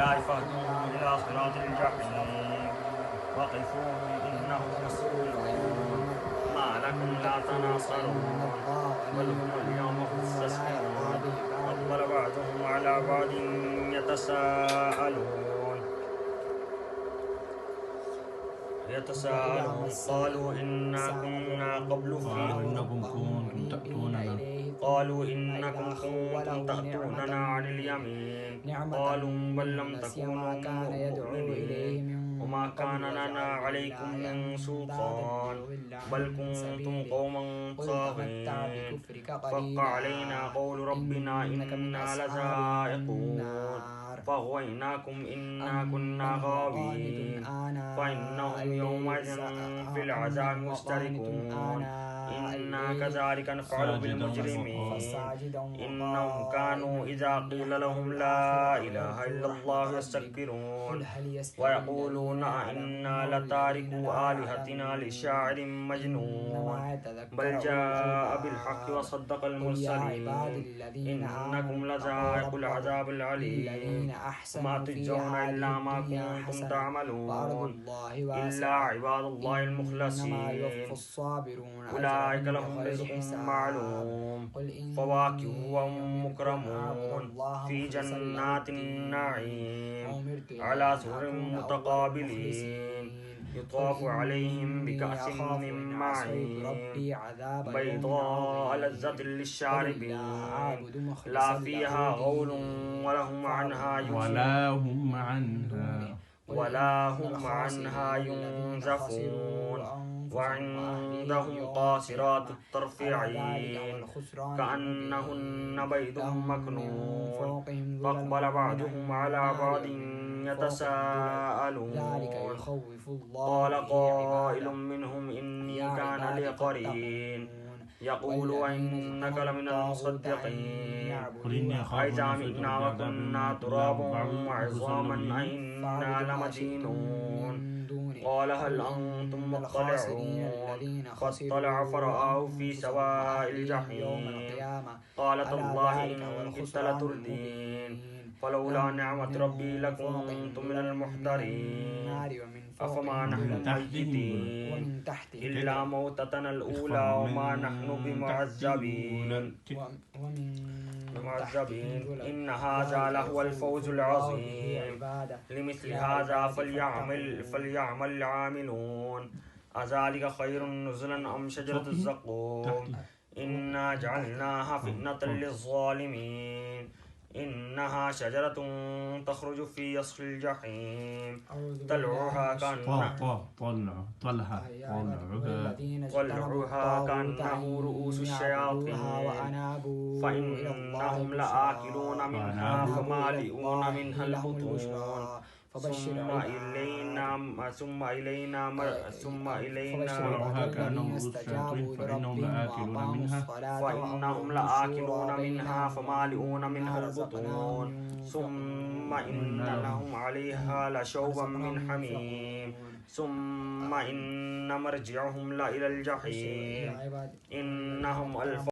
الله فاهدوهم إلى صراط الجحيم وقفوهم إنهم مسؤولون ما لكم لا تناصرون بل هم اليوم مستسلمون أقبل بعضهم على بعض يتساءلون قالوا إنا كنا قبل في قالوا إنكم كنتم تأتوننا عن اليمين قالوا بل لم تكونوا مؤمنين وما كان لنا عليكم من سلطان بل كنتم قوما طاغين فحق علينا قول ربنا إنا لذائقون فأغويناكم إنا كنا غاوين فإنهم يومئذ في العذاب مشتركون إنا كذلك نفعل بالمجرمين إنهم كانوا إذا قيل لهم لا إله إلا الله يستكبرون ويقولون إنا لتاركو آلهتنا لشاعر مجنون بل جاء بالحق وصدق المرسلين إنكم لذائقو العذاب العليم وما تجزون إلا ما كنتم تعملون إلا عباد الله المخلصين أولئك لهم رزق معلوم فواكه وهم مكرمون في جنات النعيم على سرر متقابلين يطاف عليهم بكأس من معين بيضاء لذة للشاربين لا فيها غول ولا هم عنها ينزفون وعندهم قاصرات الطرف عين كأنهن بيض مكنون فأقبل بعضهم على بعض يتساءلون قال قائل منهم إني كان لي قرين يقول إنك لمن المصدقين أئذا متنا وكنا ترابا وعظاما أئنا لمدينون قال هل أنتم مطلعون فاطلع فرآه في سواء الجحيم قال تالله إن كدت لتردين فلولا نعمة ربي لكنت من المحضرين أفما نحن ميتين إلا موتتنا الأولى وما نحن بمعذبين إن هذا لهو الفوز العظيم لمثل هذا فليعمل العاملون أذلك خير نزلا أم شجرة الزقوم إنا جعلناها فتنة للظالمين إنها شجرة تخرج في أصل الجحيم طلعها كأنه رؤوس الشياطين فإنهم لآكلون منها فمالئون منها البطون ثم إلينا فإنهم لآكلون منها فمالئون منها البطون ثم إن لهم عليها لشوبا من حميم ثم إن مرجعهم لإلى الجحيم إنهم